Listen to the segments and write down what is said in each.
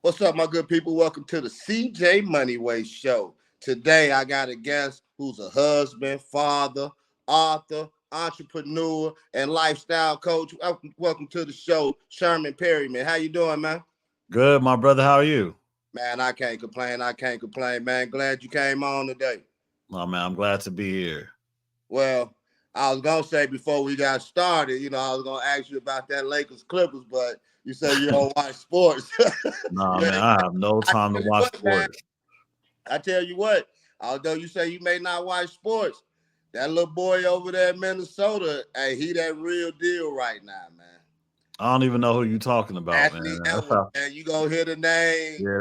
What's up, my good people? Welcome to the CJ Moneyway Show. Today, I got a guest who's a husband, father, author, entrepreneur, and lifestyle coach. Welcome to the show, Sherman Perryman. How you doing, man? Good, my brother. How are you? Man, I can't complain. I can't complain, man. Glad you came on today. Oh man, I'm glad to be here. Well, I was gonna say before we got started, I was gonna ask you about that Lakers Clippers, but you say you don't watch sports. Nah, Yeah, man, I have no I time to tell you watch what, man. sports. I tell you what, although you say you may not watch sports, that little boy over there in Minnesota, hey, he that real deal right now, man. I don't even know who you're talking about, man. Anthony That's Edwards, how. man. You gonna hear the name. Yeah,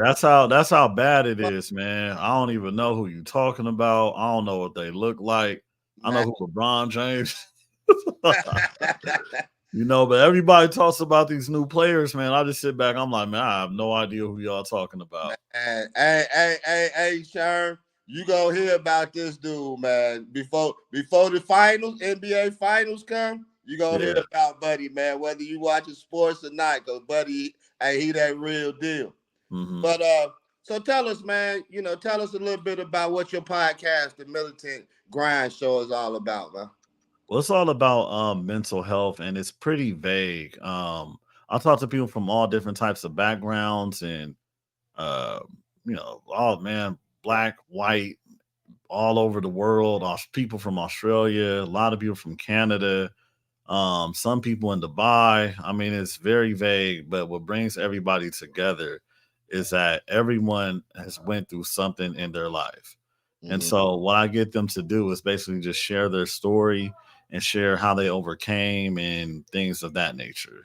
that's how bad it is, man. I don't even know who you're talking about. I don't know what they look like. I know Man. who LeBron James. But everybody talks about these new players, man. I just sit back. I'm like, man, I have no idea who y'all talking Man, about. hey, Sherm, you gonna hear about this dude, man. Before the finals, NBA finals come, you gonna hear Yeah. about Buddy, man. Whether you watching sports or not, cause Buddy, hey, he that real deal. hmm But so tell us, man. Tell us a little bit about what your podcast, the Militant Grind Show, is all about, man. Well, it's all about mental health, and it's pretty vague. I talk to people from all different types of backgrounds, and uh, all man, black, white, all over the world. People from Australia, a lot of people from Canada, some people in Dubai. I mean, it's very vague, but what brings everybody together is that everyone has went through something in their life. And Mm-hmm. so what I get them to do is basically just share their story and share how they overcame and things of that nature.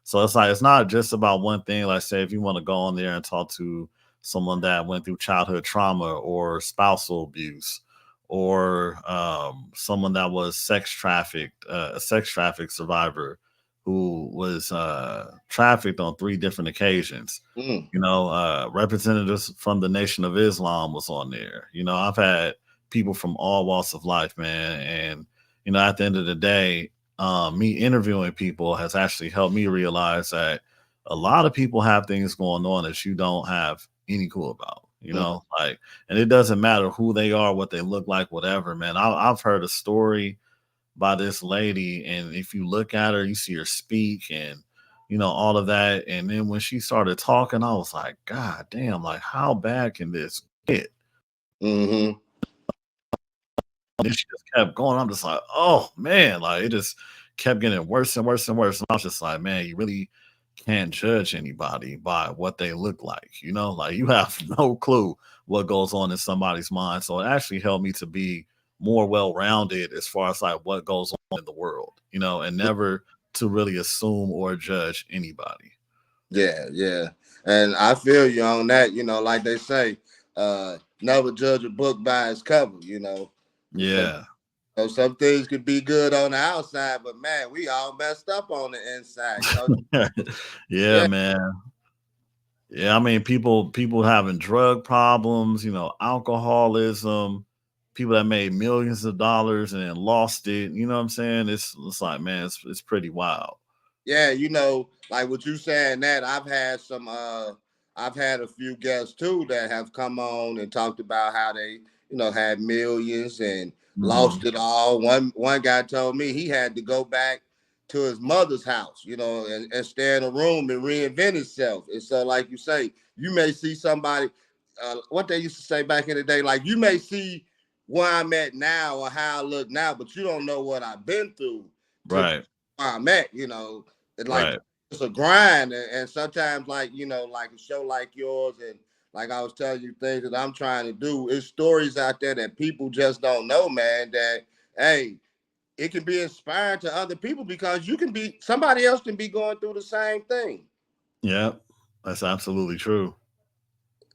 So it's like it's not just about one thing. Like say if you want to go on there and talk to someone that went through childhood trauma or spousal abuse or someone that was a sex trafficked survivor who was trafficked on three different occasions. Mm. Representatives from the Nation of Islam was on there. I've had people from all walks of life, man, and at the end of the day, me interviewing people has actually helped me realize that a lot of people have things going on that you don't have any clue about. Mm. Like, and it doesn't matter who they are, what they look like, whatever, man. I've heard a story by this lady, and if you look at her, you see her speak and all of that. And then when she started talking, I was like, God damn, like how bad can this get? Mm-hmm. And she just kept going. I'm just like, oh man, like it just kept getting worse and worse and worse. And I was just like, man, you really can't judge anybody by what they look like. Like you have no clue what goes on in somebody's mind. So it actually helped me to be more well rounded as far as like what goes on in the world, and never to really assume or judge anybody. Yeah, yeah. And I feel you on that. Like they say, never judge a book by its cover. So, Yeah. some things could be good on the outside, but man, we all messed up on the inside. Yeah, Yeah, man. Yeah, I mean people having drug problems, alcoholism, people that made millions of dollars and then lost it. You know what I'm saying? It's like, man, it's pretty wild. yeah. Like what you saying that I've had a few guests too that have come on and talked about how they, had millions and hmm lost it all. One guy told me he had to go back to his mother's house, and stay in a room and reinvent himself. And so, like you say, you may see somebody, what they used to say back in the day, like you may see where I'm at now or how I look now, but you don't know what I've been through to Right, where I'm at. It's like right. it's a grind, and sometimes, like like a show like yours, and like I was telling you, things that I'm trying to do. It's stories out there that people just don't know, man. That hey, it can be inspiring to other people because somebody else can be going through the same thing. Yeah, that's absolutely true.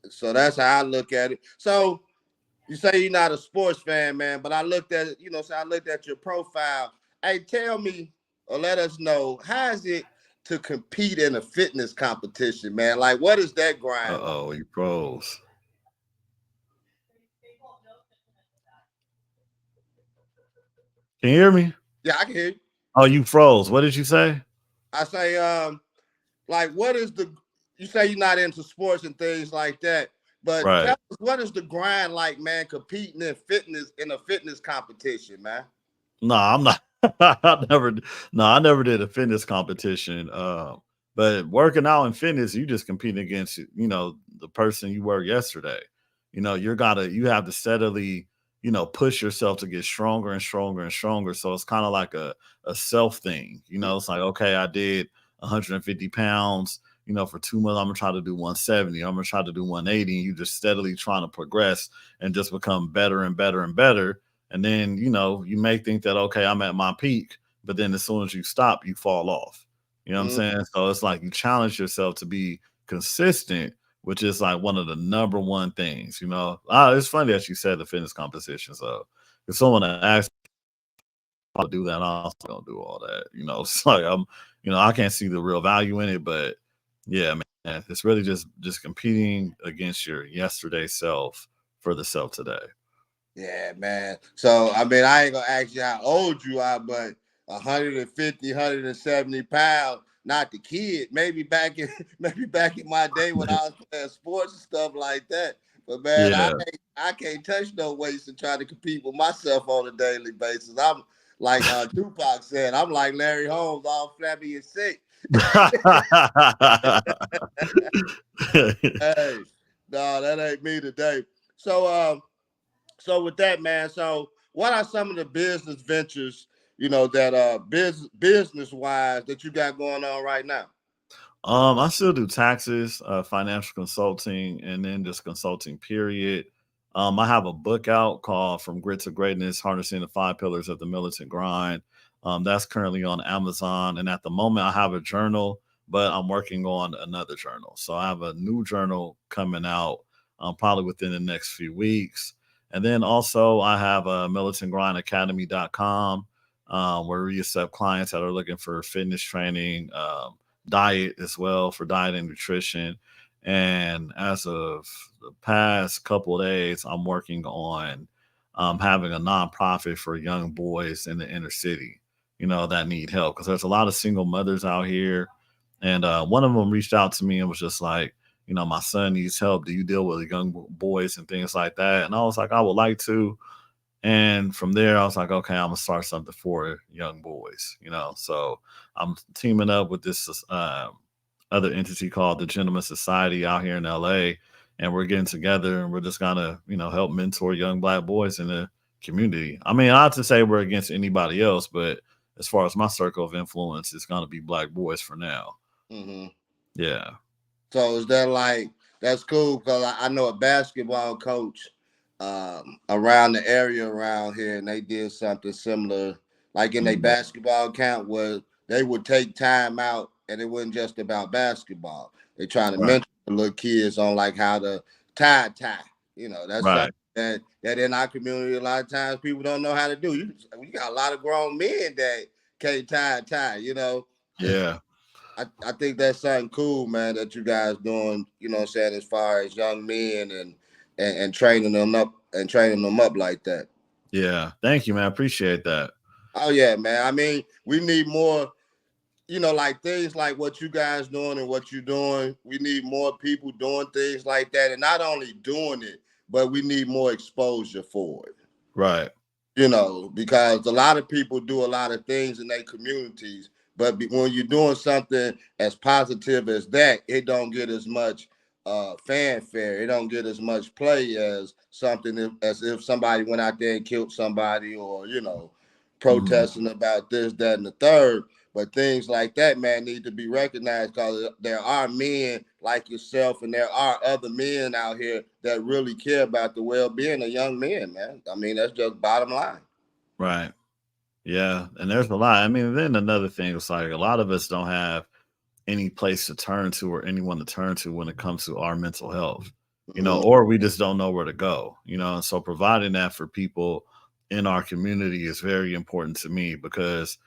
So that's how I look at it. So you say you're not a sports fan, man, but I looked at it, so I looked at your profile. Hey, tell me or let us know, how is it to compete in a fitness competition, man? Like, what is that Uh grind like? oh, you froze. Can you hear me? Yeah, I can hear you. Oh, you froze. What did you say? I say, like, what is the, you say you're not into sports and things like that, but tell Right. us, what is the grind like, man? Competing in fitness, in a fitness competition, man. No, I'm not. I never. No, I never did a fitness competition. But working out in fitness, you just compete against the person you were yesterday. You have to steadily push yourself to get stronger and stronger and stronger. So it's kind of like a self thing. It's like, okay, I did 150 pounds. For 2 months, I'm gonna try to do 170. I'm gonna try to do 180. And you just steadily trying to progress and just become better and better and better. And then, you may think that, okay, I'm at my peak, but then as soon as you stop, you fall off. You know what I'm Mm, saying? So it's like you challenge yourself to be consistent, which is like one of the number one things. It's funny that you said the fitness competition. So if someone asked me how to do that, I'm also gonna do all that. It's like I can't see the real value in it, but yeah, man, it's really just competing against your yesterday self for the self today. yeah, man. So I mean, I ain't gonna ask you how old you are, but 150, 170 pounds. Not the kid. Maybe back in maybe back in my day when I was playing sports and stuff like that. But man, I Yeah. ain't, I can't touch no weights and try to compete with myself on a daily basis. I'm like Tupac said, I'm like Larry Holmes, all flabby and sick. Hey, no, that ain't me today. So so with that, man, so what are some of the business ventures, that business wise that you got going on right now? I still do taxes, financial consulting, and then just consulting, period. I have a book out called From Grit to Greatness, Harnessing the Five Pillars of the Militant Grind. That's currently on Amazon. And at the moment, I have a journal, but I'm working on another journal. So I have a new journal coming out probably within the next few weeks. And then also, I have a militantgrindacademy.com where we accept clients that are looking for fitness training. Diet as well for diet and nutrition. And as of the past couple of days, I'm working on having a nonprofit for young boys in the inner city, that need help because there's a lot of single mothers out here. And one of them reached out to me and was just like, my son needs help. Do you deal with young boys and things like that? And I was like, I would like to. And from there, I was like, okay, I'm gonna start something for young boys. So I'm teaming up with this other entity called the Gentleman Society out here in LA, and we're getting together and we're just gonna, help mentor young black boys in the community. I mean, not to say we're against anybody else, but as far as my circle of influence, it's gonna be black boys for now. Hmm. Yeah. So is that like that's cool because I know a basketball coach around the area around here, and they did something similar, like in their Mhm. basketball camp, where they would take time out, and it wasn't just about basketball. They trying to Right. mentor the little kids on like how to tie. That's Right. something that in our community a lot of times people don't know how to do. You got a lot of grown men that can't tie a tie. And Yeah. I think that's something cool, man, that you guys doing, what I'm saying, as far as young men and training them up like that. Yeah. Thank you, man. I appreciate that. Oh yeah, man. I mean, we need more, like things like what you guys doing and what you're doing. We need more people doing things like that. And not only doing it, but we need more exposure for it. Right. Because a lot of people do a lot of things in their communities, but when you're doing something as positive as that, it don't get as much fanfare. It don't get as much play as something as if somebody went out there and killed somebody, or Mhm. protesting about this, that, and the third. But things like that, man, need to be recognized because there are men like yourself and there are other men out here that really care about the well-being of young men, man. I mean, that's just bottom line. Right. Yeah, and there's a lot. I mean, then another thing is like a lot of us don't have any place to turn to or anyone to turn to when it comes to our mental health, Mhm. or we just don't know where to go. And so providing that for people in our community is very important to me because,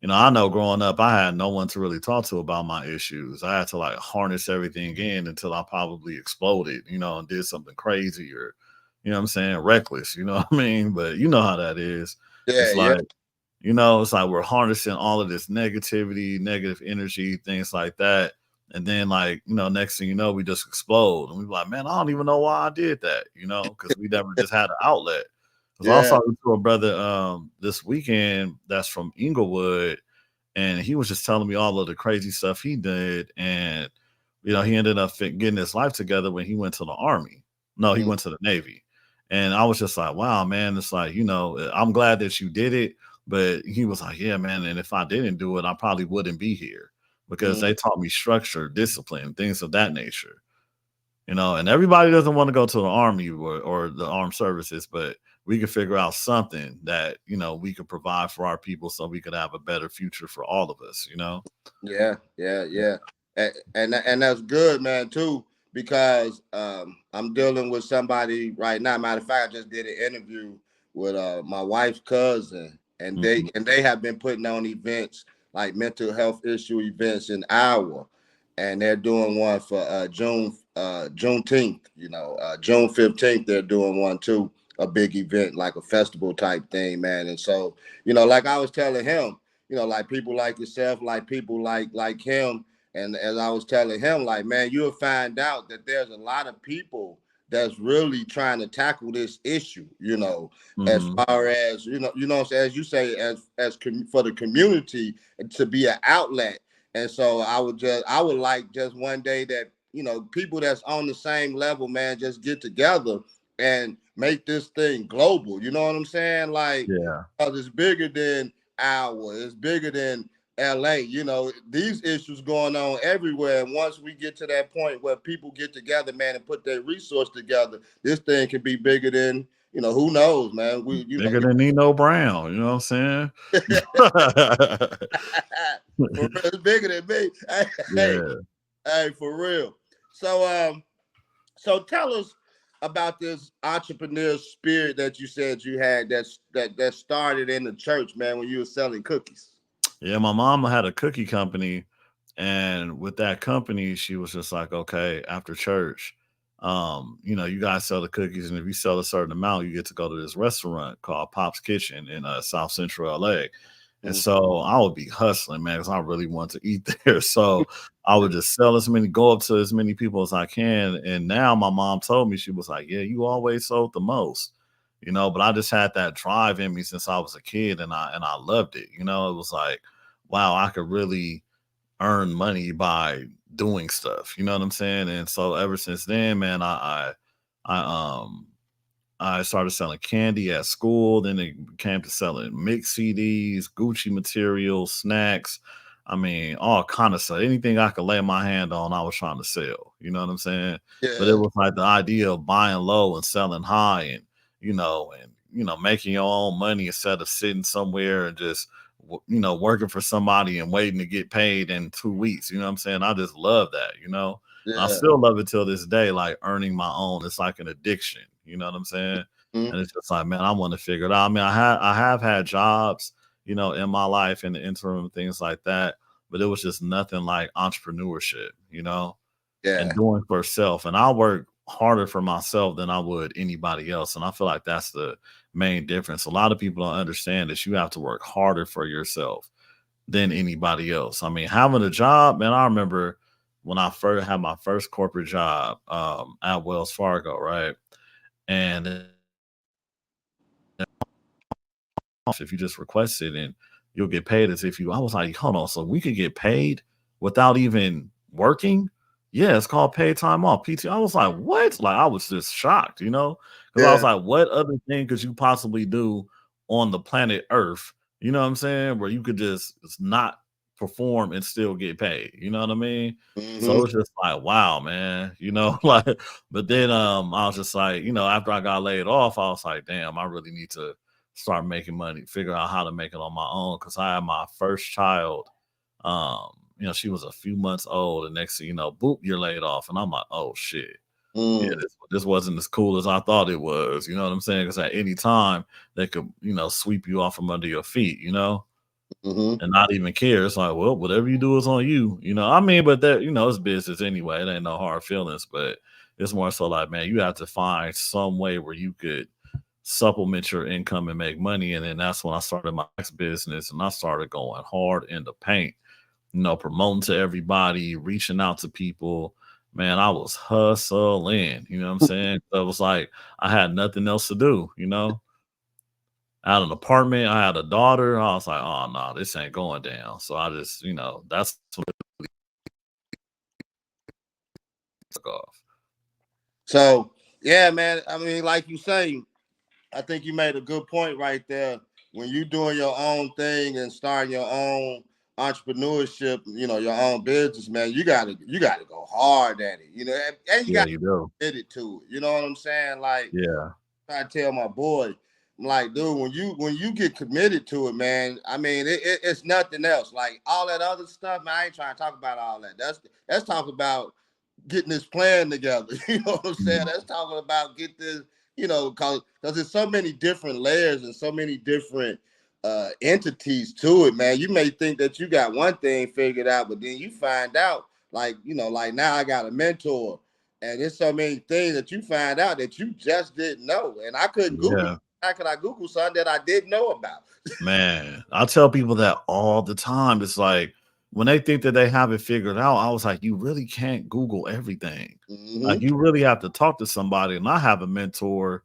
I know growing up, I had no one to really talk to about my issues. I had to like harness everything in until I probably exploded, and did something crazy or, what I'm saying, reckless, what I mean? But you know how that is. Yeah, It's yeah. like, it's like we're harnessing all of this negativity, negative energy, things like that. And then, like, next thing you know, we just explode. And we be like, man, I don't even know why I did that, because we never just had an outlet. Because I was Yeah. talking to a brother this weekend that's from Inglewood, and he was just telling me all of the crazy stuff he did. And, he ended up getting his life together when he went to the Army. No, he Mm, went to the Navy. And I was just like, wow, man, it's like, I'm glad that you did it. But he was like, yeah, man. And if I didn't do it, I probably wouldn't be here because mm. they taught me structure, discipline, things of that nature. And everybody doesn't want to go to the army or the armed services, but we could figure out something that, we could provide for our people so we could have a better future for all of us. Yeah, yeah, yeah, and that's good, man, too, because I'm dealing with somebody right now. Matter of fact, I just did an interview with my wife's cousin, and they Mhm, and they have been putting on events like mental health issue events in Iowa, and they're doing one for Juneteenth. June 15th, they're doing one too, a big event like a festival type thing, man. And so, like I was telling him, like people like yourself, like people like him. And as I was telling him, like, man, you'll find out that there's a lot of people that's really trying to tackle this issue, as mhm. far as, as you say, for the community to be an outlet. And so I would like just one day that, people that's on the same level, man, just get together and make this thing global. You know what I'm saying? Like, Yeah. because it's bigger than Iowa, it's bigger than LA. These issues going on everywhere. And once we get to that point where people get together, man, and put their resource together, this thing can be bigger than, who knows, man. Bigger than Nino Brown, you know what I'm saying? For real, it's bigger than me. Hey, Yeah. hey, for real. So, so tell us about this entrepreneur spirit that you said you had that started in the church, man, when you were selling cookies. Yeah, my mom had a cookie company, and with that company, she was just like, okay, after church, you guys sell the cookies, and if you sell a certain amount, you get to go to this restaurant called Pop's Kitchen in South Central LA. And Mm. so I would be hustling, man, because I really want to eat there. So I would just sell go up to as many people as I can. And now my mom told me, she was like, yeah, you always sold the most. But I just had that drive in me since I was a kid, and I loved it. It was like, wow, I could really earn money by doing stuff. You know what I'm saying? And so ever since then, man, I I started selling candy at school. Then it came to selling mix CDs, Gucci materials, snacks. I mean, all kind of stuff. Anything I could lay my hand on, I was trying to sell. You know what I'm saying? But it Yeah, was like the idea of buying low and selling high, and making your own money instead of sitting somewhere and just working for somebody and waiting to get paid in 2 weeks. You know what I'm saying? I just love that. I yeah. still love it till this day, like earning my own. It's like an addiction. You know what I'm saying? Mm. And it's just like, man, I want to figure it out. I mean, I have had jobs, in my life in the interim, things like that, but it was just nothing like entrepreneurship, and Yeah, doing for self. And I work harder for myself than I would anybody else. And I feel like that's the main difference. A lot of people don't understand that you have to work harder for yourself than anybody else. I mean, having a job, man, I remember when I first had my first corporate job at Wells Fargo, right? And if you just request it and you'll get paid as if you I was like, hold on, so we could get paid without even working? Yeah, it's called paid time off. PT. I was like, what? Like I was just shocked. Because I was yeah. like, what other thing could you possibly do on the planet Earth? You know what I'm saying? Where you could just not perform and still get paid. You know what I mean? So Hmm. it's just like, wow, man, like, but then I was just like, after I got laid off, I was like, damn, I really need to start making money, figure out how to make it on my own. Cause I had my first child. She was a few months old, and next thing you know, boop, you're laid off. And I'm like, oh shit. Yeah, Mm. this wasn't as cool as I thought it was. You know what I'm saying? Because at any time they could, sweep you off from under your feet, Hmm. and not even care. It's like, well, whatever you do is on you. I mean, but that, it's business anyway. It ain't no hard feelings, but it's more so like, man, you have to find some way where you could supplement your income and make money. And then that's when I started my next business, and I started going hard in the paint. promoting to everybody, reaching out to people. Man, I was hustling, you know what I'm saying? So it was like I had nothing else to do, I had an apartment, I had a daughter. I was like, oh no, this ain't going down. So I just, that's what took off. So yeah, man. I mean, like you say, I think you made a good point right there. When you doing your own thing and starting your own entrepreneurship, your own business, man, you gotta go hard at it, and you Yeah, got to you do. get it to it. You know what I'm saying? Like Yeah. I tell my boy, I'm like, dude, when you get committed to it, man, I mean, it's nothing else. Like all that other stuff, man, I ain't trying to talk about all that. That's talk about getting this plan together. You know what I'm saying? Mhm. That's talking about get this, because there's so many different layers and so many different entities to it, man. You may think that you got one thing figured out, but then you find out, like, like now I got a mentor, and there's so many things that you find out that you just didn't know. And I couldn't Google. Yeah. How could I Google something that I didn't know about? Man, I tell people that all the time. It's like when they think that they have it figured out, I was like, you really can't Google everything. Like Mm-hmm. you really have to talk to somebody. And I have a mentor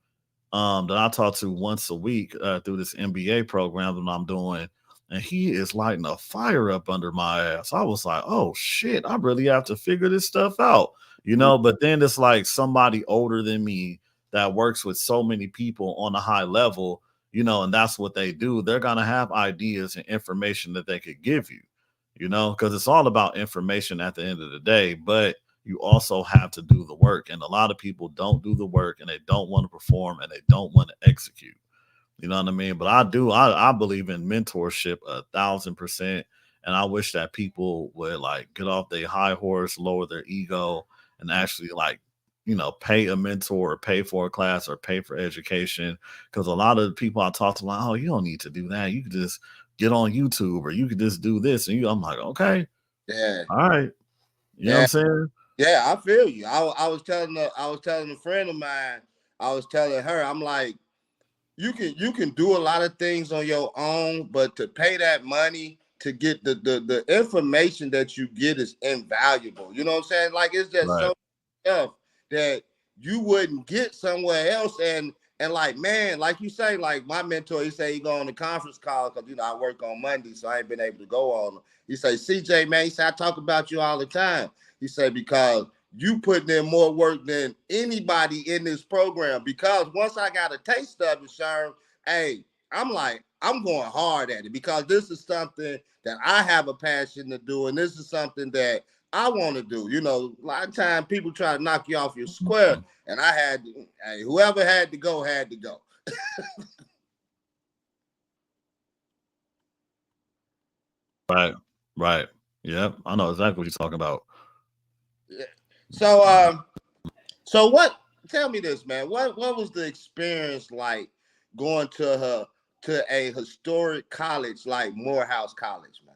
that I talk to once a week through this MBA program that I'm doing. And he is lighting a fire up under my ass. I was like, oh shit, I really have to figure this stuff out, But then it's like somebody older than me that works with so many people on a high level, and that's what they do. They're going to have ideas and information that they could give you, because it's all about information at the end of the day. But you also have to do the work. And a lot of people don't do the work and they don't want to perform and they don't want to execute. You know what I mean? But I do. I believe in mentorship 1,000%. And I wish that people would like get off their high horse, lower their ego, and actually like, pay a mentor or pay for a class or pay for education. Because a lot of the people I talk to, like, oh, you don't need to do that. You could just get on YouTube or you could just do this. And I'm like, okay, Yeah, all right. You know what I'm yeah, saying? yeah. I feel you. I was telling a friend of mine. I was telling her, I'm like, you can do a lot of things on your own, but to pay that money to get the information that you get is invaluable. You know what I'm saying? Like it's just Right. so stuff that you wouldn't get somewhere else. And like, man, like you say, like my mentor, he say he go on the conference call because I work on Monday, so I ain't been able to go on them. He say, CJ, man, he say I talk about you all the time. He say because you putting in more work than anybody in this program. Because once I got a taste of it, Sherm, hey, I'm like, I'm going hard at it because this is something that I have a passion to do, and this is something that I want to do. A lot of times people try to knock you off your square, Mhm. and I had hey, whoever had to go had to go. Right. Right. Yep. I know exactly what you're talking about. Yeah. So what? Tell me this, man. What was the experience like going to a historic college like Morehouse College, man?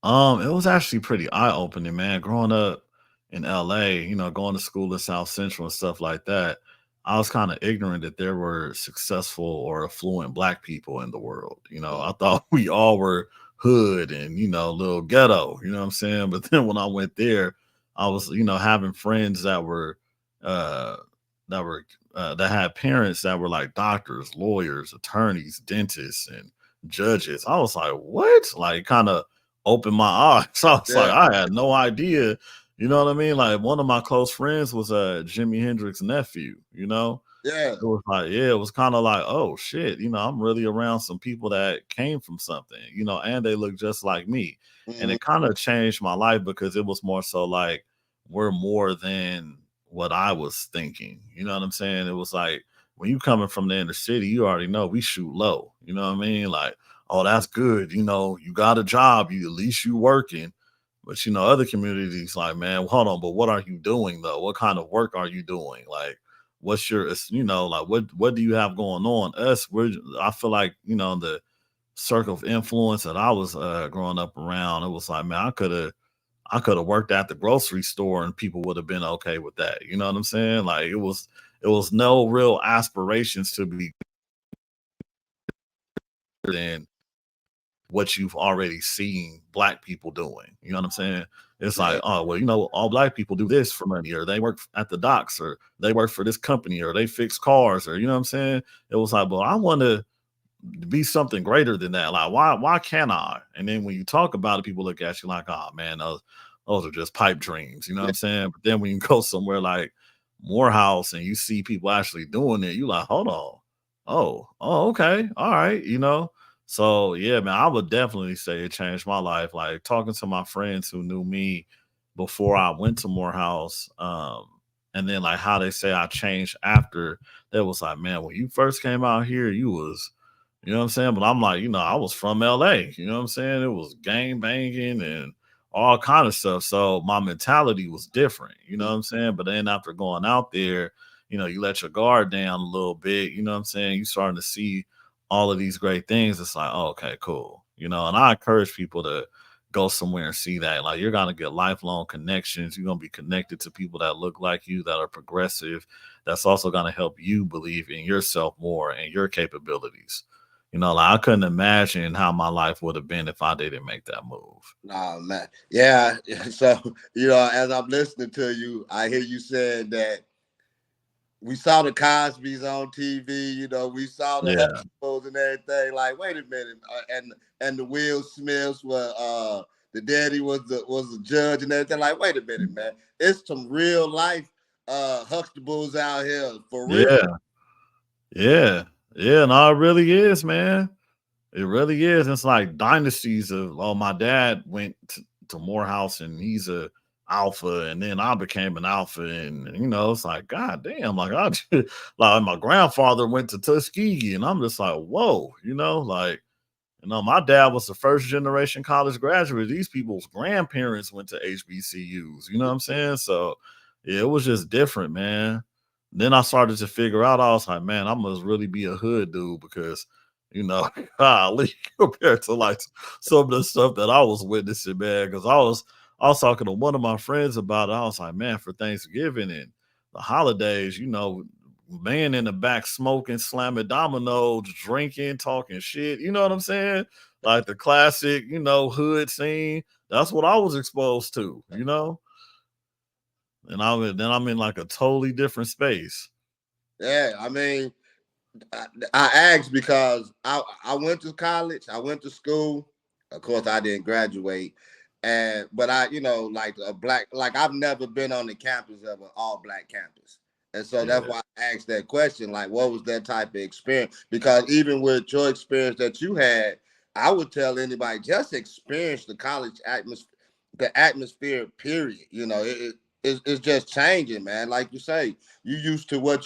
It was actually pretty eye-opening, man. Growing up in LA, going to school in South Central and stuff like that, I was kind of ignorant that there were successful or affluent black people in the world. I thought we all were hood and, little ghetto, you know what I'm saying? But then when I went there, I was, having friends uh that were that had parents that were like doctors, lawyers, attorneys, dentists, and judges. I was like, what? Like kind of opened my eyes. I was like, Yeah, I had no idea. You know what I mean? Like one of my close friends was Jimi Hendrix's nephew, yeah. it was like, yeah, it was kind of like, oh shit, I'm really around some people that came from something, and they look just like me. And Mhm. it kind of changed my life because it was more so like we're more than what I was thinking. You know what I'm saying? It was like when you coming from the inner city, you already know we shoot low. You know what I mean? Like, oh, that's good. You got a job, you at least you working. But other communities like, man, hold on, but what are you doing though? What kind of work are you doing? Like, what's your, like what do you have going on? I feel like, the circle of influence that I was growing up around, it was like, man, I could have worked at the grocery store and people would have been okay with that. You know what I'm saying? Like it was no real aspirations to be than what you've already seen black people doing. You know what I'm saying? It's Yeah. like, oh, well, all black people do this for money, or they work at the docks, or they work for this company, or they fix cars, or you know what I'm saying? It was like, well, I want to be something greater than that. Like, why can't I? And then when you talk about it, people look at you like, oh man, those are just pipe dreams. You know what I'm saying? But then when you go somewhere like Morehouse and you see people actually doing it, you like, hold on. Oh, okay. All right, So yeah, man, I would definitely say it changed my life. Like talking to my friends who knew me before I went to Morehouse, and then like how they say I changed after, that was like, man, when you first came out here, you was you know what I'm saying? But I'm like, I was from LA. You know what I'm saying? It was gang banging and all kind of stuff. So my mentality was different. You know what I'm saying? But then after going out there, you let your guard down a little bit. You know what I'm saying? You starting to see all of these great things. It's like, oh, okay, cool. And I encourage people to go somewhere and see that. Like you're gonna get lifelong connections. You're gonna be connected to people that look like you, that are progressive. That's also gonna help you believe in yourself more and your capabilities. Like I couldn't imagine how my life would have been if I didn't make that move. Nah, man. Yeah. So, as I'm listening to you, I hear you saying that we saw the Cosbys on TV, we saw the Yeah, Huxtables and everything. Like, wait a minute, and the Will Smiths were the daddy was the judge and everything. Like, wait a minute, man, it's some real life Huxtables out here for real. yeah, yeah, yeah. No, it really is, man. It really is. It's like dynasties of. Oh, my dad went to Morehouse, and he's a alpha, and then I became an alpha, and it's like, god damn, like like my grandfather went to Tuskegee, and I'm just like, whoa, like. My dad was the first generation college graduate. These people's grandparents went to HBCUs. You know what I'm saying? So yeah, it was just different, man. Then I started to figure out, I was like, man, I must really be a hood dude because, golly, compared to like some of the stuff that I was witnessing, man. Because I was talking to one of my friends about it. I was like, man, for Thanksgiving and the holidays, man in the back smoking, slamming dominoes, drinking, talking shit. You know what I'm saying? Like the classic, hood scene. That's what I was exposed to. And then I'm in like a totally different space. Yeah, I mean, I asked because I went to college, I went to school. Of course, I didn't graduate, and but I, like a black, like I've never been on the campus of an all black campus, and so that's Yeah, why I asked that question. Like, what was that type of experience? Because even with your experience that you had, I would tell anybody just experience the college atmosphere, the atmosphere. Period. It's just changing, man. Like you say, you used to where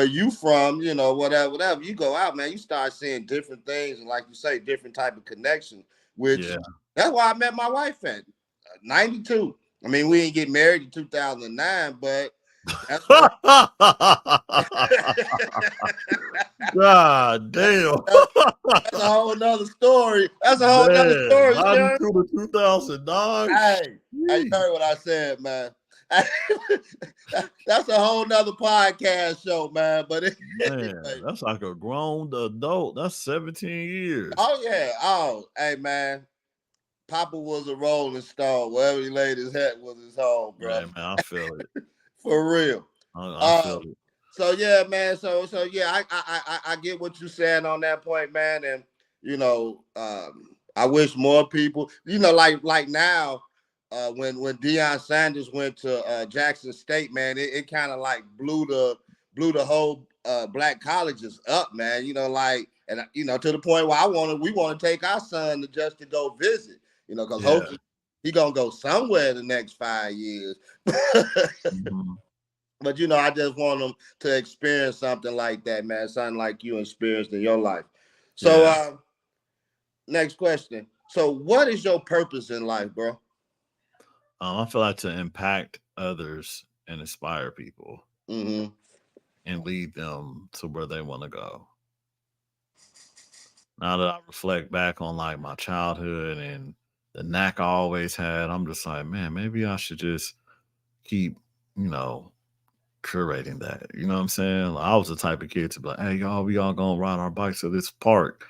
you from, whatever. You go out, man, you start seeing different things, and like you say, different type of connections. Which yeah. that's why I met my wife at 92. I mean, we didn't get married in 2009, but that's what. God damn. That's a whole nother story. That's a whole nother Man, story, Sharon. 92 to 2009. Hey, you heard what I said, man. That's a whole nother podcast show, man. But Man, anyway, that's like a grown adult. That's 17 years. oh yeah, oh hey man, Papa was a rolling stone. Wherever he laid his head was his home, bro. Man, I feel it. For real. I feel Um. it. So yeah, man. So yeah, I get what you're saying on that point, man. And I wish more people, like now, when Deion Sanders went to Jackson State, man, it kind of like blew the whole black colleges up, man. And to the point where we want to take our son just to go visit, because Yeah. hopefully he gonna go somewhere in the next 5 years. Mhm. But I just want them to experience something like that, man. Something like you experienced in your life. So, Yeah. next question. So, what is your purpose in life, bro? I feel like to impact others and inspire people Mm-hmm. and lead them to where they want to go. Now that I reflect back on like my childhood and the knack I always had, I'm just like, man, maybe I should just keep, you know, curating that. You know what I'm saying? Like, I was the type of kid to be like, hey, y'all, we all gonna ride our bikes to this park.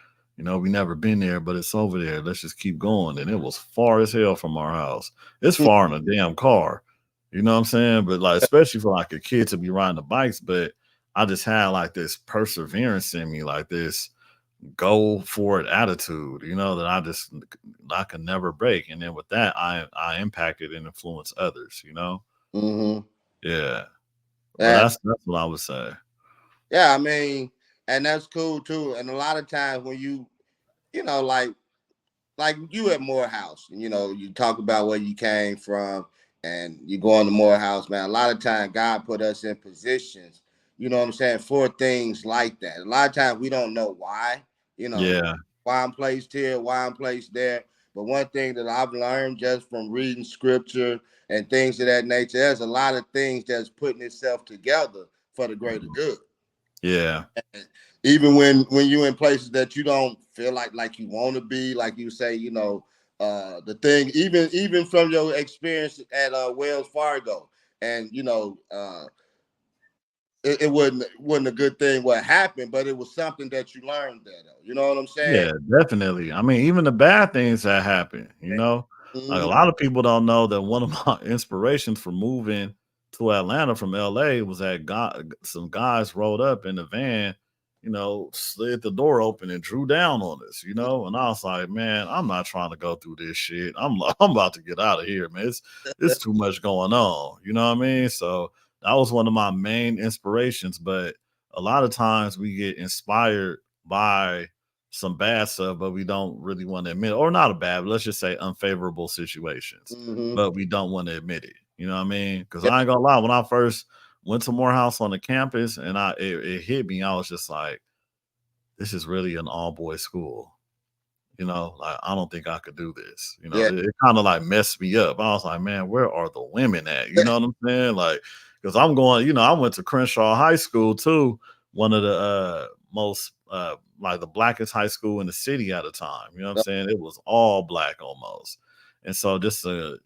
We never been there, but it's over there. Let's just keep going. And it was far as hell from our house. It's far in a damn car. You know what I'm saying? But like, especially for like a kid to be riding the bikes, but I just had like this perseverance in me, like this go for it attitude, that I can never break. And then with that, I impacted and influenced others. Hmm. Yeah. But Yeah, that's what I would say. yeah. I mean, and that's cool too. And a lot of times when you know, like you at Morehouse, you talk about where you came from and you go on to Morehouse, man. A lot of times God put us in positions, you know what I'm saying, for things like that. A lot of times we don't know why, you know, Yeah. why I'm placed here, why I'm placed there. But one thing that I've learned just from reading scripture and things of that nature, there's a lot of things that's putting itself together for the greater good. Yeah. Even when you're in places that you don't feel like you want to be, like you say, the thing, even from your experience at Wells Fargo, and it wasn't a good thing what happened, but it was something that you learned there, though. You know what I'm saying? Yeah, definitely. I mean, even the bad things that happen. Like a Mm-hmm. lot of people don't know that one of my inspirations for moving to Atlanta from LA was that some guys rolled up in the van, slid the door open and drew down on us. And I was like, man, I'm not trying to go through this shit. I'm about to get out of here, man. It's too much going on. You know what I mean? So that was one of my main inspirations. But a lot of times we get inspired by some bad stuff, but we don't really want to admit, or not a bad, but let's just say unfavorable situations, Mm-hmm. but we don't want to admit it. You know what I mean? Because Yeah. I ain't gonna lie, when I first went to Morehouse on the campus, and it hit me, I was just like, this is really an all boys school. Like I don't think I could do this. Yeah. It kind of like messed me up. I was like, man, where are the women at? You know what I'm saying? Like, because I'm going, I went to Crenshaw High School too, one of the most like the blackest high school in the city at the time. You know what I'm saying? It was all black almost. And so just to,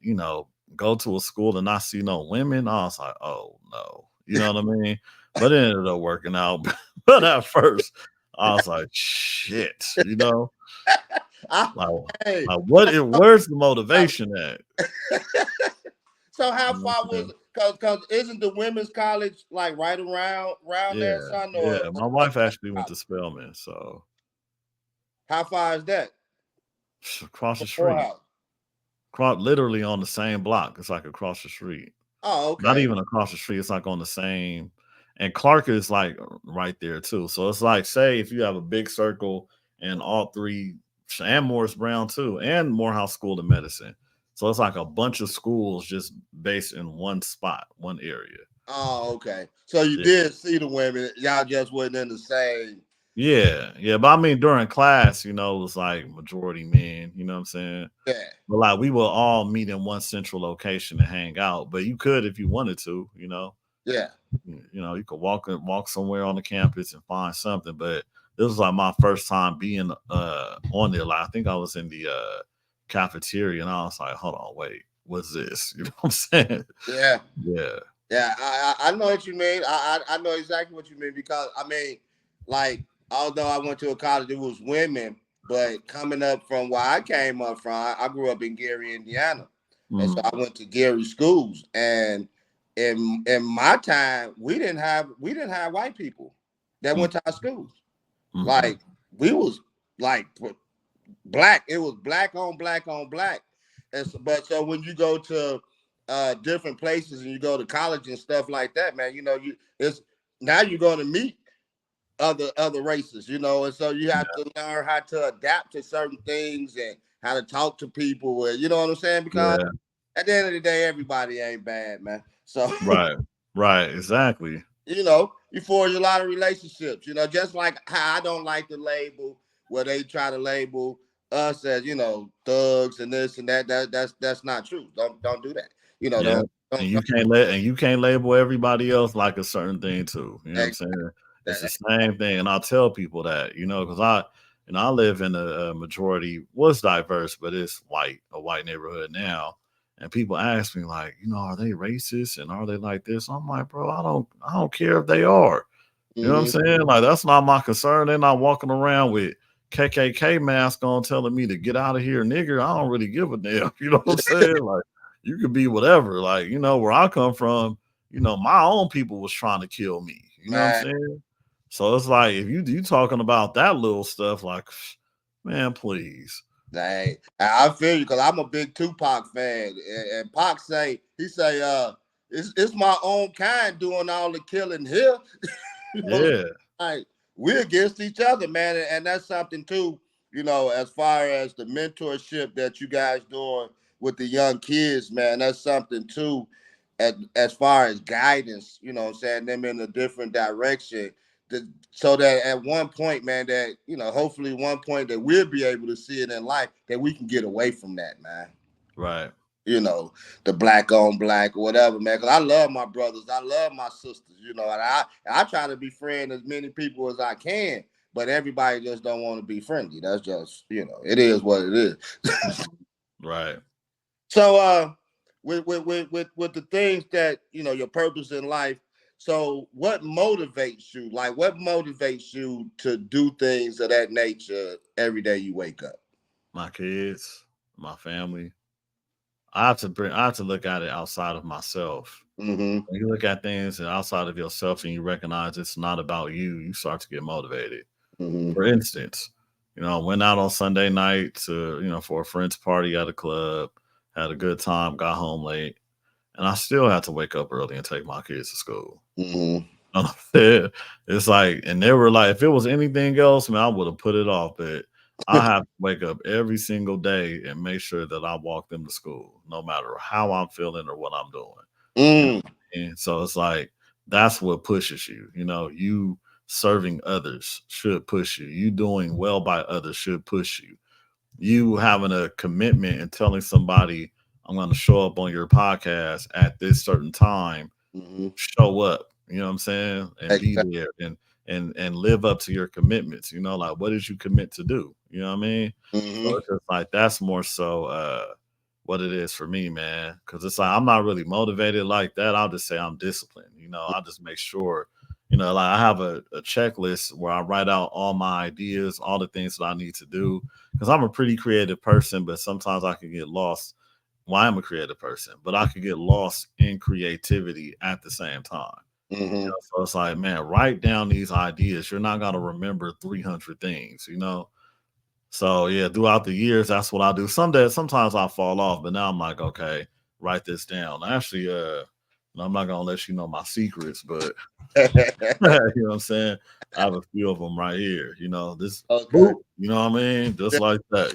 go to a school and not see no women, I was like, oh no. You know what I mean? But it ended up working out. But at first, I was like, shit. I, Like, hey, where's the motivation at? so how You know what far I'm was saying? it? Cause isn't the women's college like right around there, Yeah, son, yeah. or My what wife actually went college? to Spelman, so How far is that across the from street, Morehouse? literally on the same block. It's like across the street. Oh, Not okay. even across the street. It's like on the same. And Clark is like right there too. So it's like, say if you have a big circle and all three, and Morris Brown too, and Morehouse School of Medicine. So it's like a bunch of schools just based in one spot, one area. Oh, okay. So you Yeah. did see the women. Y'all just wasn't in the same. Yeah, yeah, but I mean during class, it was like majority men, you know what I'm saying? Yeah, But like we will all meet in one central location and hang out. But you could if you wanted to. yeah. You could walk somewhere on the campus and find something. But this was like my first time being on there. Like I think I was in the cafeteria and I was like, hold on, wait, what's this? You know what I'm saying? Yeah, Yeah. yeah. I know what you mean. I know exactly what you mean because I mean, like, although I went to a college, it was women, but coming up from where I came up from, I grew up in Gary, Indiana, and so Mm-hmm. I went to Gary schools. And in my time, we didn't have white people that went to our schools. Mm-hmm. Like we was like black. It was black on black on black. And so, but so when you go to different places and you go to college and stuff like that, man, it's now you're going to meet other races, and so you have to learn how to adapt to certain things and how to talk to people, and you know what I'm saying? Because Yeah. at the end of the day, everybody ain't bad, man. So Right. Right. Exactly. you forge a lot of relationships, just like how I don't like the label where they try to label us as, thugs and this and that. That's not true. Don't do that. You know, Yeah, don't and don't, you don't can't label everybody else like a certain thing too. You know what I'm act saying? It's the that. same thing, and I tell people that because I live in a majority was diverse, but it's a white neighborhood now, and people ask me like, are they racist and are they like this? I'm like, bro, I don't care if they are. You know what I'm Hmm. saying? Like that's not my concern. They're not walking around with KKK mask on telling me to get out of here, nigger, I don't really give a damn. You know what I'm saying? Like, you could be whatever. Like, where I come from, my own people was trying to kill me. You know what I'm man. saying? So it's like if you talking about that little stuff, like, man, please. Hey, I feel you because I'm a big Tupac fan, and Pac say, it's my own kind doing all the killing here. You know, Yeah, like we're against each other, man, and that's something too. As far as the mentorship that you guys doing with the young kids, man, that's something too. As far as guidance, what I'm saying, them in a different direction, so that at one point, man, that hopefully one point that we'll be able to see it in life that we can get away from that, man. right. you know, the black on black or whatever, man. Because I love my brothers, I love my sisters, and I try to befriend as many people as I can, but everybody just don't want to be friendly. That's just, it is what it is. Mhm. Right. So, with the things that your purpose in life. So, what motivates you? Like, what motivates you to do things of that nature every day you wake up? My kids, my family. I have to look at it outside of myself. Mm-hmm. When you look at things outside of yourself and you recognize it's not about you, you start to get motivated. Mm-hmm. For instance, I went out on Sunday night to, for a friend's party at a club, had a good time, got home late, and I still had to wake up early and take my kids to school. Mm-hmm. It's like, and they were like, if it was anything else, man, I would have put it off. But I have to wake up every single day and make sure that I walk them to school, no matter how I'm feeling or what I'm doing. You know Mm. what I mean? So it's like that's what pushes you. You serving others should push you. You doing well by others should push you. You having a commitment and telling somebody, I'm going to show up on your podcast at this certain time, Mm-hmm. show up, you know what I'm saying, and be Exactly. there and live up to your commitments, like what did you commit to do? You know what I mean? So Mm-hmm. it's just like that's more so what it is for me, man. Cause it's like I'm not really motivated like that. I'll just say I'm disciplined, I'll just make sure, like I have a checklist where I write out all my ideas, all the things that I need to do. Cause I'm a pretty creative person, but sometimes I can get lost. Well, I'm a creative person, but I could get lost in creativity at the same time. Mm-hmm. So it's like, man, write down these ideas. You're not gonna remember 300 things. So yeah, throughout the years, that's what I do. Sometimes I fall off, but now I'm like, okay, write this down. Actually, I'm not gonna let you know my secrets, but you know what I'm saying. I have a few of them right here. This Okay. boop. You know what I mean? Just like that.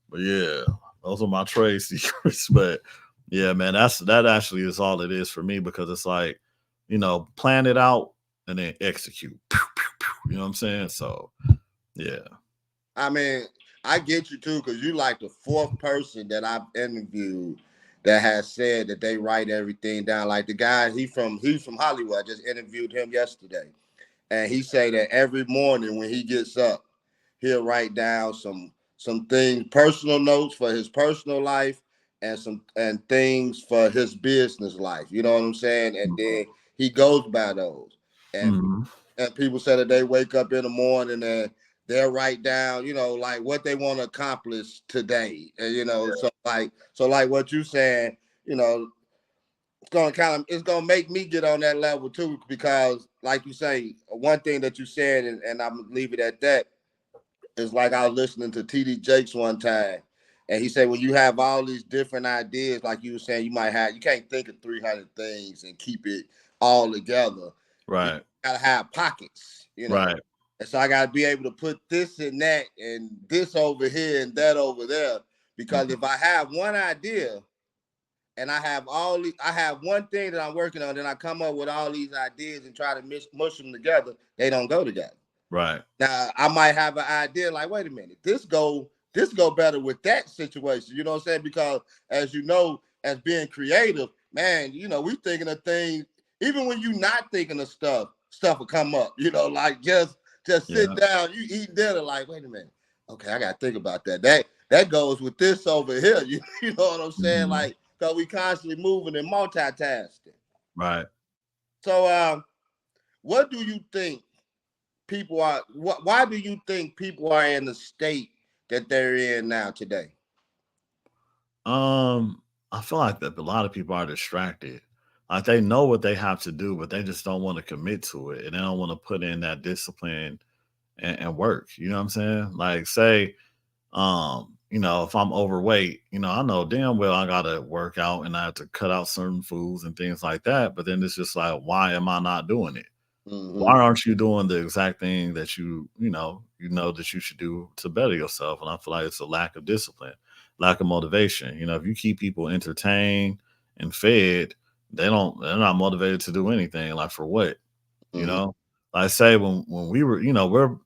But yeah, those are my trade secrets. But yeah, man, that actually is all it is for me because it's like, plan it out and then execute. Pew, pew, pew, you know what I'm saying? So yeah. I mean, I get you too, because you like the fourth person that I've interviewed that has said that they write everything down. Like the guy, he's from Hollywood. I just interviewed him yesterday. And he say that every morning when he gets up, he'll write down some things, personal notes for his personal life and things for his business life. You know what I'm saying? And then he goes by those. And Mm-hmm. and people say that they wake up in the morning and they'll write down, like what they want to accomplish today. And so like what you saying, you know, it's gonna make me get on that level too, because like you say, one thing that you said, and I'm gonna leave it at that, is like I was listening to TD Jakes one time, and he said when you have all these different ideas, like you were saying, you can't think of 300 things and keep it all together. You Right. gotta have pockets. Right. And so I gotta be able to put this and that and this over here and that over there, because Mhm. if I have one idea and I have one thing that I'm working on, then I come up with all these ideas and try to mush them together. They don't go together. Right. Now I might have an idea like, wait a minute, this go better with that situation. You know what I'm saying? Because as you know, as being creative, man, we thinking of things even when you're not thinking of stuff will come up. Like just sit Yeah. down, you eat dinner, like, wait a minute, okay, I gotta think about that. That goes with this over here. You know what I'm saying? Mhm. Like, because we constantly moving and multitasking. Right. So what do you think people are? Why do you think people are in the state that they're in now today? I feel like that a lot of people are distracted. Like they know what they have to do, but they just don't want to commit to it, and they don't want to put in that discipline and work. You know what I'm saying? Like, say, if I'm overweight, I know damn well I gotta work out and I have to cut out certain foods and things like that. But then it's just like, why am I not doing it? Why Mm-hmm. aren't you doing the exact thing that you know that you should do to better yourself? And I feel like it's a lack of discipline, lack of motivation. If you keep people entertained and fed, they're not motivated to do anything. Like, for what? you Mm-hmm. know I say, when we were, we're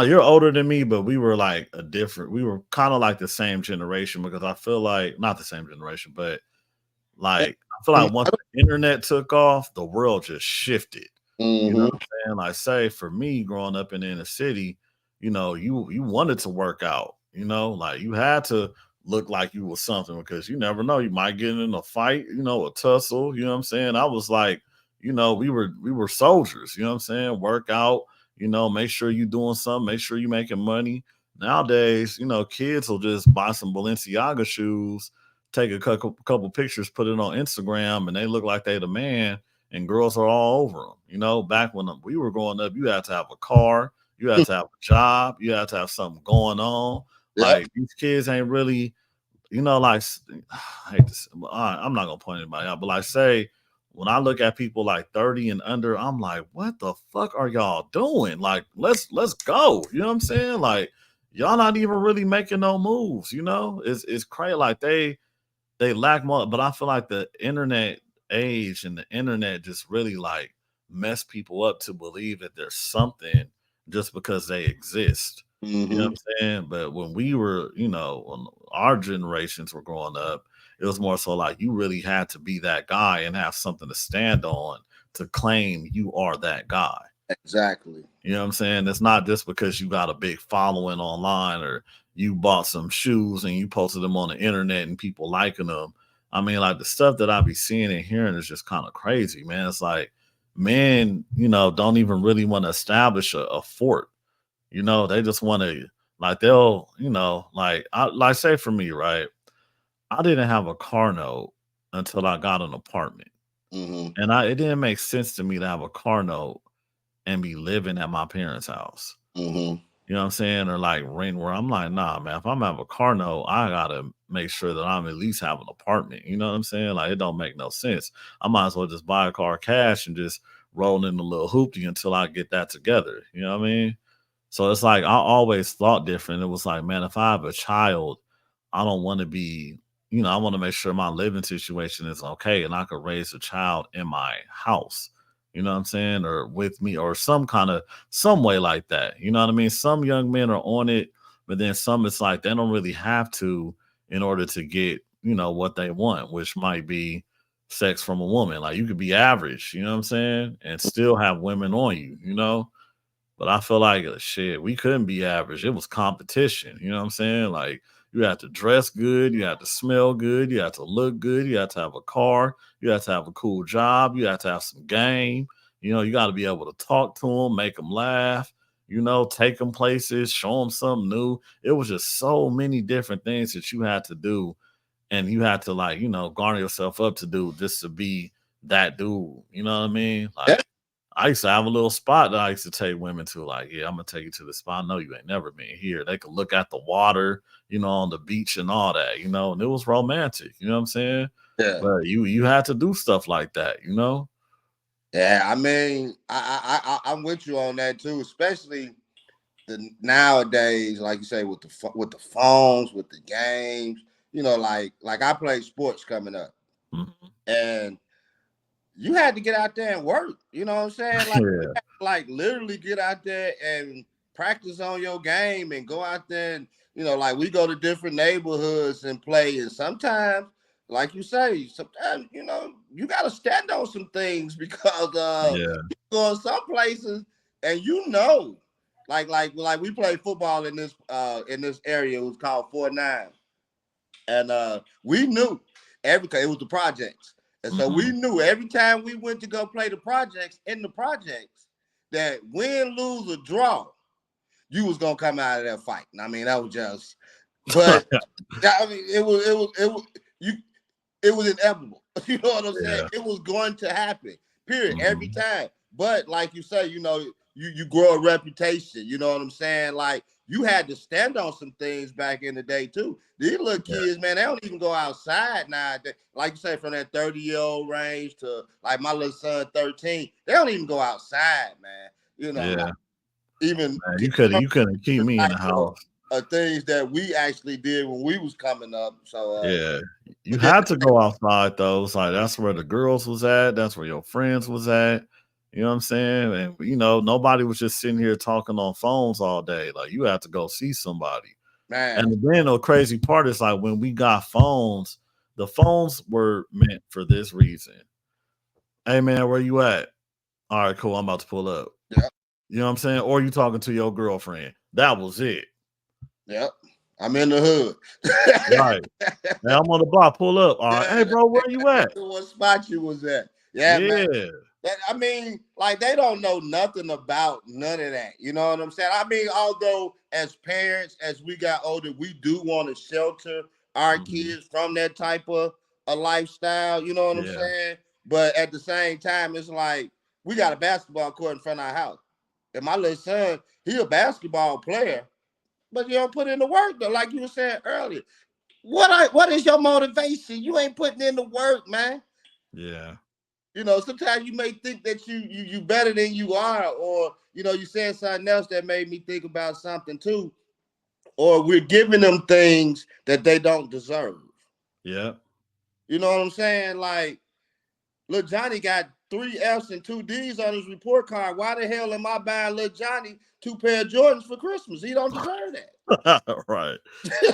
you're older than me, but we were like we were kind of like the same generation, because I feel like, not the same generation, but like, I feel like once the internet took off, the world just shifted. You know Mm-hmm. what I'm saying? Like, say for me, growing up in the inner city, you wanted to work out. Like, you had to look like you was something, because you never know, you might get in a fight, a tussle. You know what I'm saying? I was like, we were soldiers. You know what I'm saying? Work out. Make sure you doing something. Make sure you making money. Nowadays, kids will just buy some Balenciaga shoes, take a couple pictures, put it on Instagram, and they look like they the man, and girls are all over them. Back when we were growing up, you had to have a car, you had to have a job, you had to have something going on. Yep. Like, these kids ain't really, like, I hate to say, I'm not gonna point anybody out, but like, say, when I look at people like 30 and under, I'm like, what the fuck are y'all doing? Like, let's go. You know what I'm saying? Like, y'all not even really making no moves. It's crazy. Like, they lack more, but I feel like the internet age and the internet just really, like, mess people up to believe that there's something just because they exist. You know what Mm-hmm. I'm saying? But when we were, when our generations were growing up, it was more so like, you really had to be that guy and have something to stand on to claim you are that guy. Exactly. You know what I'm saying? It's not just because you got a big following online, or you bought some shoes and you posted them on the internet and people liking them. I mean, like, the stuff that I be seeing and hearing is just kind of crazy, man. It's like, men, don't even really want to establish a fort. They just want to, like, they'll, like, say for me, right? I didn't have a car note until I got an apartment. Mm-hmm. And it didn't make sense to me to have a car note and be living at my parents' house. Mm-hmm. You know what I'm saying? Or like rent, where I'm like, nah, man, if I'm gonna have a car note, I gotta make sure that I'm at least have an apartment. You know what I'm saying? Like, it don't make no sense. I might as well just buy a car cash and just roll in a little hoopty until I get that together. You know what I mean? So it's like, I always thought different. It was like, man, if I have a child, I don't want to be, I want to make sure my living situation is okay and I could raise a child in my house. You know what I'm saying? Or with me, or some way like that. You know what I mean? Some young men are on it, but then some, it's like they don't really have to, in order to get, what they want, which might be sex from a woman. Like, you could be average, you know what I'm saying? And still have women on you. But I feel like, shit, we couldn't be average. It was competition. You know what I'm saying? Like, you had to dress good, you had to smell good, you had to look good, you had to have a car, you had to have a cool job, you had to have some game. You got to be able to talk to them, make them laugh. Take them places, show them something new. It was just so many different things that you had to do, and you had to, like, garner yourself up to do, just to be that dude. You know what I mean? Yeah. Like, I used to have a little spot that I used to take women to, like, yeah, I'm gonna take you to the spot. I know you ain't never been here. They could look at the water, on the beach and all that, and it was romantic, you know what I'm saying? Yeah. But you had to do stuff like that. Yeah. I mean, I'm with you on that too, especially the nowadays, like you say, with with the phones, with the games. Like I play sports coming up, Mhm. and you had to get out there and work. You know what I'm saying? Like, you Yeah. had to, like, literally get out there and practice on your game and go out there and, like, we go to different neighborhoods and play. And sometimes, like you say, sometimes, you gotta stand on some things because Yeah. you go in some places and like we play football in this area. It was called 4-9, and we knew it was the projects, and so we Mhm. knew every time we went to go play the projects in the projects, that win, lose, or draw, you was gonna come out of that fight. I mean, that was just, but I mean, you, it was inevitable. You know what I'm saying? Yeah. It was going to happen. Period. Every Mhm. time. But like you say, you grow a reputation. You know what I'm saying? Like you had to stand on some things back in the day too. These little Yeah. kids, man, they don't even go outside now. Like you say, from that 30-year-old range to like my little son 13, they don't even go outside, man. Like Yeah. even Man, you couldn't keep me in the types house. of things that we actually did when we was coming up. So Yeah. You but yeah, had to go outside though. It's like that's where the girls was at. That's where your friends was at. You know what I'm saying? And nobody was just sitting here talking on phones all day. Like you had to go see somebody. man, And then the crazy part is like when we got phones, the phones were meant for this reason. Hey man, where you at? All right, cool. I'm about to pull up. yeah, You know what I'm saying? Or you talking to your girlfriend. That was it. yeah. I'm in the hood. Right. Now I'm on the block. Pull up. All right. Hey, Yeah, bro, where you at? what spot you was at? Yeah, man. Yeah. I mean, like they don't know nothing about none of that. You know what I'm saying? I mean, although as parents, as we got older, we do want to shelter our Mhm. kids from that type of a lifestyle. You know what I'm Yeah. saying? But at the same time, it's like we got a basketball court in front of our house, and my little son, he a basketball player, but you don't put in the work though, like you were saying earlier. What is your motivation? You ain't putting in the work, man. Yeah. Sometimes you may think that you better than you are, or you said something else that made me think about something too. Or we're giving them things that they don't deserve. Yeah. You know what I'm saying? Like, little Johnny got 3 F's and 2 D's on his report card. Why the hell am I buying little Johnny 2 pair of Jordans for Christmas? He don't deserve Right.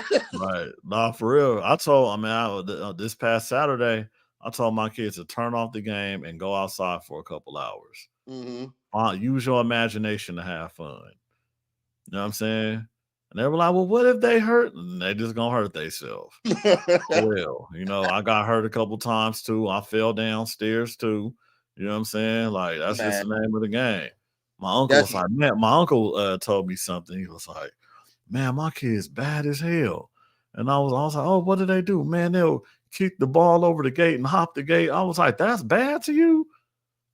that. Right. Nah, for real. This past Saturday, I told my kids to turn off the game and go outside for a couple hours. hmm Use your imagination to have fun. You know what I'm saying? And they were like, well, what if they hurt? And they just gonna hurt themselves. Oh well, I got hurt a couple times too. I fell downstairs too. You know what I'm saying? Like that's just Man, the name of the game. My uncle that's was like, man, my uncle told me something. He was like, man, my kid's bad as hell. And I was like, oh, what do they do? Man, they'll kick the ball over the gate and hop the gate. I was like, that's bad to you?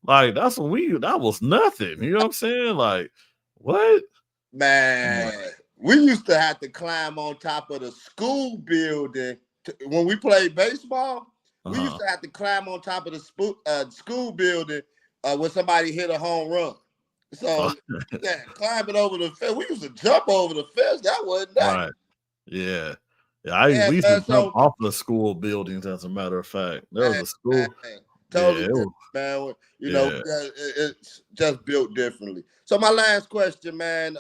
Like, that was nothing. You know what I'm saying? Like, what? I'm like, Man, we used to have to climb on top of the school building when we played baseball. We used uh-huh. to have to climb on top of the school building when somebody hit a home run. So, yeah, climbing over the fence. We used to jump over the fence. That wasn't that. Right. Yeah. Yeah, Yeah, we used to man. jump So, off the school buildings, as a matter of fact. There was man, a school. Yeah, totally it different, was, man. yeah. It's just built differently. So, my last question, man.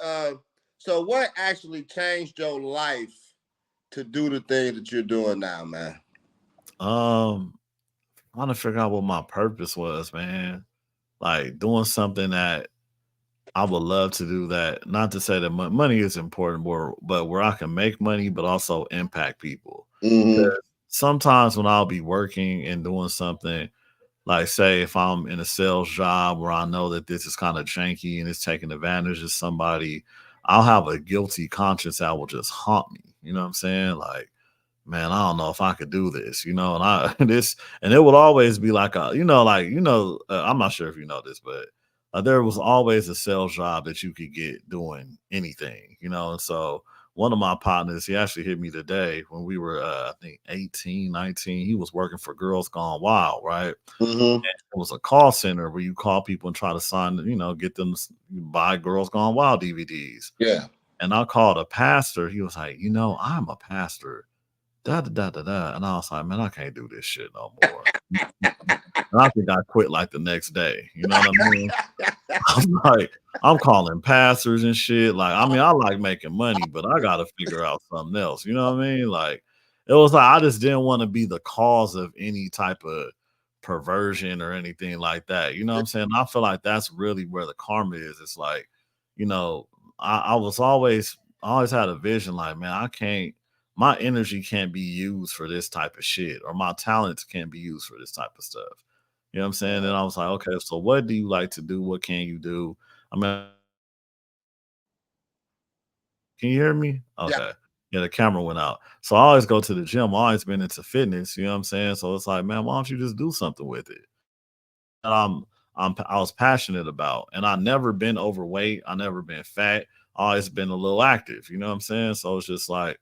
So, what actually changed your life to do the things that you're doing now, man? Um, trying to figure out what my purpose was, man. Like doing something that I would love to do that. Not to say that money is important, but where I can make money, but also impact people. Mm-hmm. Because sometimes when I'll be working and doing something, like say if I'm in a sales job where I know that this is kind of janky and it's taking advantage of somebody, I'll have a guilty conscience that will just haunt me. You know what I'm saying? Like, man, I don't know if I could do this, and I this and it would always be like I'm not sure if you know this, but there was always a sales job that you could get doing anything, and so one of my partners, he actually hit me today when we were I think 18, 19. He was working for Girls Gone Wild, right? Mm-hmm. It was a call center where you call people and try to sign, get them to buy Girls Gone Wild DVDs. Yeah. And I called a pastor. He was like, I'm a pastor, da da da da da. And I was like, man, I can't do this shit no more. And I think I quit like the next day. You know what I mean? I'm like, I'm calling pastors and shit. Like, I mean, I like making money, but I gotta figure out something else. You know what I mean? Like, it was like I just didn't want to be the cause of any type of perversion or anything like that. You know what I'm saying? I feel like that's really where the karma is. It's like, you know, I always had a vision like, man, I can't my energy can't be used for this type of shit, or my talents can't be used for this type of stuff. You know what I'm saying? And I was like, okay, so what do you like to do? What can you do? I mean, can you hear me? Yeah, Okay. Yeah, the camera went out. So I always go to the gym. I always been into fitness. You know what I'm saying? So it's like, man, why don't you just do something with it? And I was passionate about, and I never been overweight. I never been fat. I always been a little active. You know what I'm saying? So it's just like,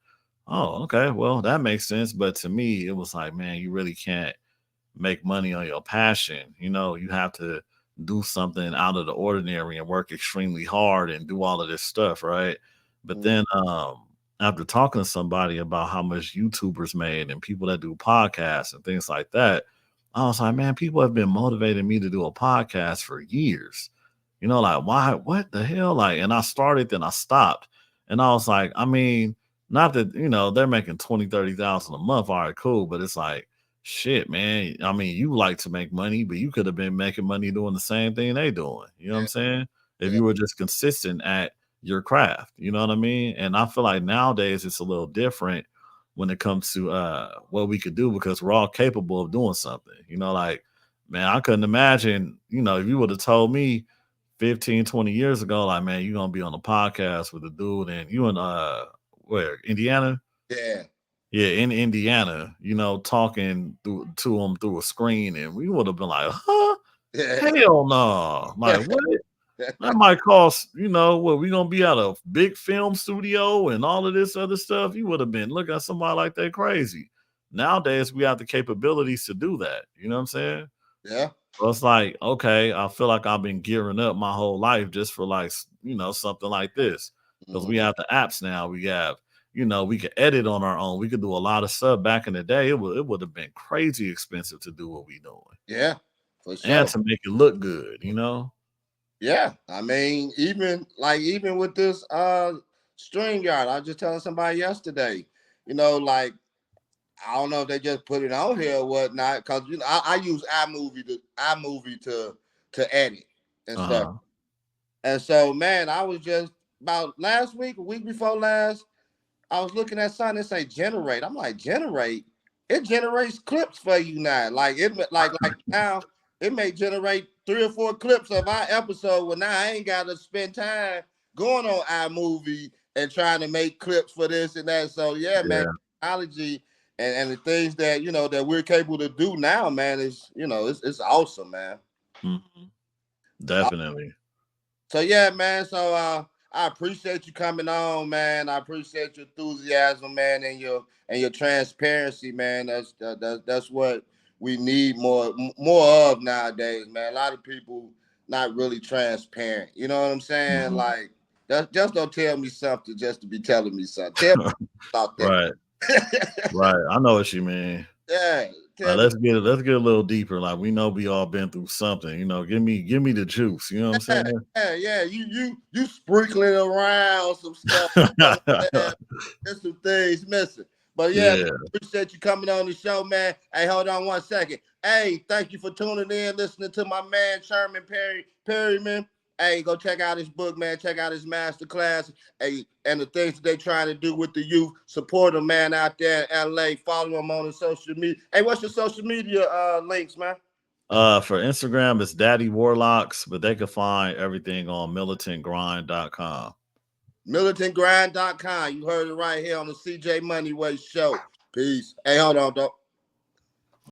oh, okay, well that makes sense. But to me, it was like, man, you really can't make money on your passion. You know, you have to do something out of the ordinary and work extremely hard and do all of this stuff, right? But mm, then after talking to somebody about how much YouTubers made and people that do podcasts and things like that, I was like, man, people have been motivating me to do a podcast for years. You know, like why, what the hell? Like, and I started, then I stopped. And I was like, I mean, not that, they're making 20, 30,000 a month. All right, cool. But it's like, shit, man. I mean, you like to make money, but you could have been making money doing the same thing they doing. You know what yeah, I'm saying? If yeah, you were just consistent at your craft, you know what I mean? And I feel like nowadays it's a little different when it comes to what we could do because we're all capable of doing something. You know, like, man, I couldn't imagine, if you would have told me 15, 20 years ago, like, man, you're gonna be on a podcast with a dude and you in where, Indiana? yeah, Yeah, in Indiana, talking to him through a screen, and we would have been like, "Huh? yeah, Hell no!" Like, what? That might cost, what we gonna be at a big film studio and all of this other stuff. You would have been looking at somebody like that crazy. Nowadays, we have the capabilities to do that. You know what I'm saying? yeah. So it's like, okay, I feel like I've been gearing up my whole life just for like, something like this. Because we Mhm. have the apps now. We have, we could edit on our own. We could do a lot of stuff. Back in the day, it would have been crazy expensive to do what we doing Yeah, for and sure. to make it look good. Yeah, I mean, even with this string yard, I was just telling somebody yesterday, like I don't know if they just put it on here or whatnot, because I use iMovie to edit and stuff. Uh-huh. And so, man, I was just about last week, a week before last, I was looking at something that say generate. I'm like, generate? It generates clips for you now. Like like now it may generate 3 or 4 clips of our episode. Well, now I ain't gotta spend time going on iMovie and trying to make clips for this and that. So yeah, man, Yeah. technology and the things that that we're capable to do now, man, is it's awesome, man. Mhm. Definitely. So yeah, man. So I appreciate you coming on, man. I appreciate your enthusiasm, man, and your transparency, man. That's what we need more of nowadays, man. A lot of people not really transparent. You know what I'm saying? Mhm. Like, just don't tell me something just to be telling me something. Tell me about that. Right. Right. I know what you mean. Yeah, Like, tell me. let's get a little deeper. Like we know we all been through something. Give me the juice. You know what I'm Yeah, saying? yeah, yeah. You sprinkling around some stuff. You know what I'm saying? There's some things missing. But yeah, man, Yeah. appreciate you coming on the show, man. Hey, hold on 1 second. Hey, thank you for tuning in, listening to my man Sherman Perryman. Hey, go check out his book, man. Check out his master class. Hey, and the things that they trying to do with the youth. Support him, man, out there in LA. Follow him on the social media. Hey, what's your social media links, man? For Instagram, it's Daddy Warlocks, but they can find everything on militantgrind.com. MilitantGrind.com. You heard it right here on the CJ Moneyway show. Peace. Hey, hold on, though.